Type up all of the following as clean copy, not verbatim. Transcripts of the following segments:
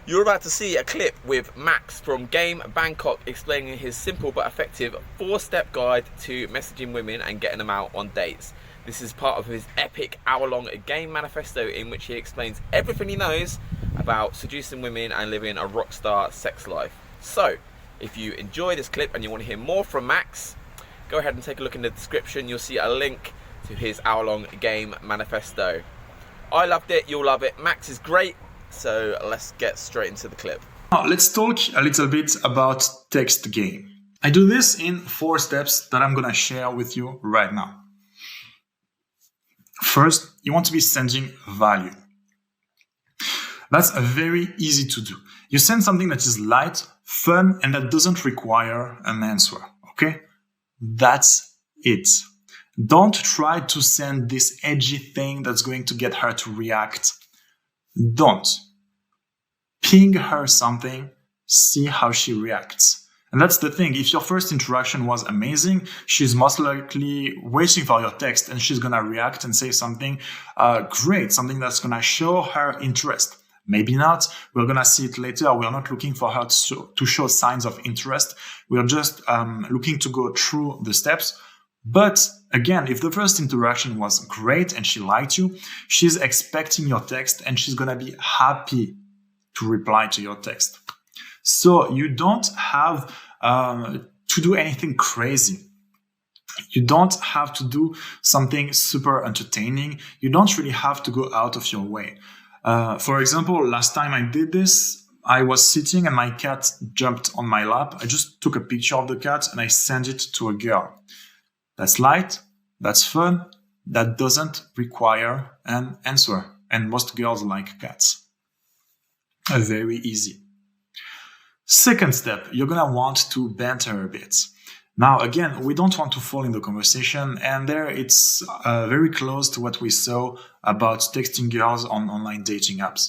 You're about to see a clip with Max from Game Bangkok explaining his simple but effective 4-step guide to messaging women and getting them out on dates. This is part of his epic hour-long Game Manifesto in which he explains everything he knows about seducing women and living a rockstar sex life. So, if you enjoy this clip and you want to hear more from Max, go ahead and take a look in the description. You'll see a link to his hour-long Game Manifesto. I loved it, you'll love it. Max is great. So let's get straight into the clip. Now, let's talk a little bit about text game. I do this in 4 steps that I'm going to share with you right now. First, you want to be sending value. That's very easy to do. You send something that is light, fun, and that doesn't require an answer. Okay? That's it. Don't try to send this edgy thing that's going to get her to react. Don't. Ping her something, see how she reacts. And that's the thing. If your first interaction was amazing, she's most likely waiting for your text and she's going to react and say something great, something that's going to show her interest. Maybe not. We're going to see it later. We're not looking for her to show signs of interest. We're just looking to go through the steps. But again, if the first interaction was great and she liked you, she's expecting your text and she's going to be happy to reply to your text. So you don't have to do anything crazy. You don't have to do something super entertaining. You don't really have to go out of your way. For example, last time I did this, I was sitting and my cat jumped on my lap. I just took a picture of the cat and I sent it to a girl. That's light, that's fun, that doesn't require an answer. And most girls like cats. Very easy. Second step, you're going to want to banter a bit. Now, again, we don't want to fall in the conversation, and there it's very close to what we saw about texting girls on online dating apps.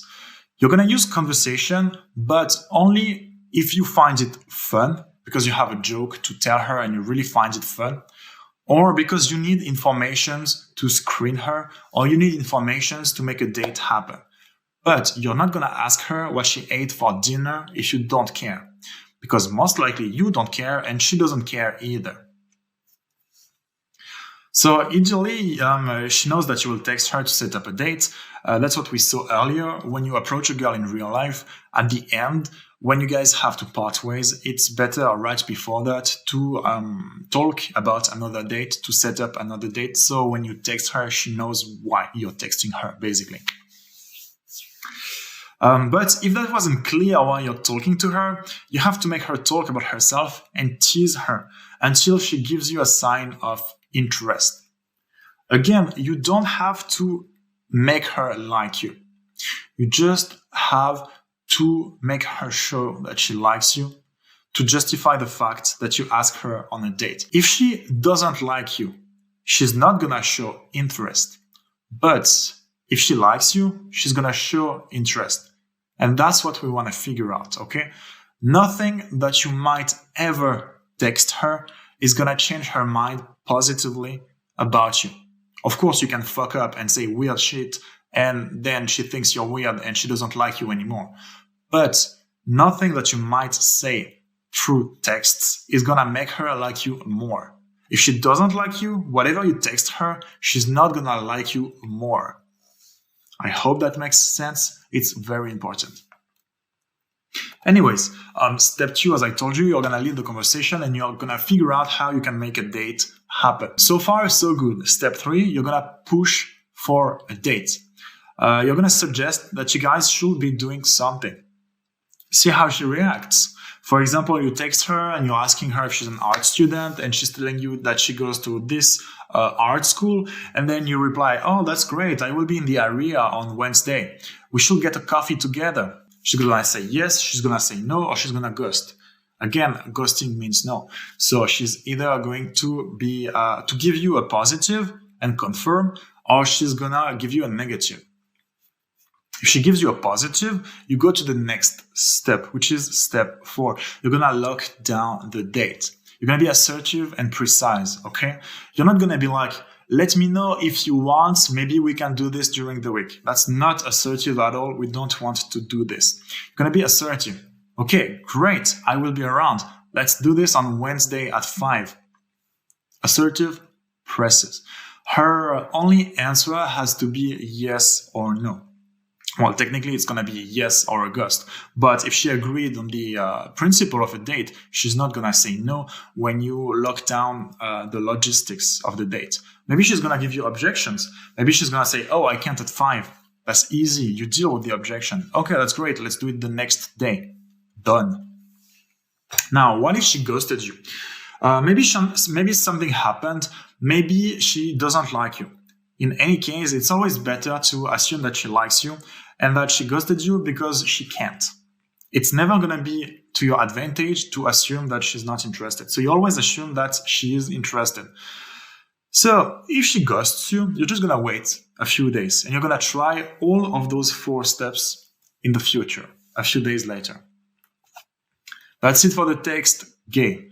You're going to use conversation, but only if you find it fun, because you have a joke to tell her and you really find it fun, or because you need informations to screen her, or you need informations to make a date happen. But you're not going to ask her what she ate for dinner if you don't care, because most likely you don't care and she doesn't care either. So ideally, she knows that you will text her to set up a date. That's what we saw earlier. When you approach a girl in real life, at the end, when you guys have to part ways, it's better right before that to talk about another date, to set up another date. So when you text her, she knows why you're texting her, basically. But if that wasn't clear while you're talking to her, you have to make her talk about herself and tease her until she gives you a sign of interest. Again, you don't have to make her like you. You just have to make her show that she likes you, to justify the fact that you ask her on a date. If she doesn't like you, she's not gonna show interest. But if she likes you, she's gonna show interest. And that's what we want to figure out, okay? Nothing that you might ever text her is gonna change her mind positively about you. Of course, you can fuck up and say weird shit, and then she thinks you're weird and she doesn't like you anymore. But nothing that you might say through texts is gonna make her like you more. If she doesn't like you, whatever you text her, she's not gonna like you more. I hope that makes sense. It's very important. Anyways, step 2, as I told you, you're gonna lead the conversation and you're gonna figure out how you can make a date happen. So far, so good. Step 3, you're gonna push for a date. You're gonna suggest that you guys should be doing something. See how she reacts. For example, you text her and you're asking her if she's an art student and she's telling you that she goes to this art school, and then you reply, "Oh, that's great. I will be in the area on Wednesday. We should get a coffee together." She's gonna say yes, she's gonna say no, or she's gonna ghost. Again, ghosting means no. So she's either going to be to give you a positive and confirm, or she's gonna give you a negative. If she gives you a positive, you go to the next step, which is step 4. You're gonna lock down the date. You're gonna be assertive and precise, okay? You're not gonna be like, let me know if you want. Maybe we can do this during the week. That's not assertive at all. We don't want to do this. You're going to be assertive. Okay, great. I will be around. Let's do this on Wednesday at 5. Assertive presses. Her only answer has to be yes or no. Well, technically, it's going to be yes or a ghost. But if she agreed on the principle of a date, she's not going to say no when you lock down the logistics of the date. Maybe she's going to give you objections. Maybe she's going to say, oh, I can't at 5. That's easy. You deal with the objection. Okay, that's great. Let's do it the next day. Done. Now, what if she ghosted you? Maybe something happened. Maybe she doesn't like you. In any case, it's always better to assume that she likes you and that she ghosted you because she can't. It's never going to be to your advantage to assume that she's not interested. So you always assume that she is interested. So if she ghosts you, you're just going to wait a few days and you're going to try all of those 4 steps in the future, a few days later. That's it for the text gay.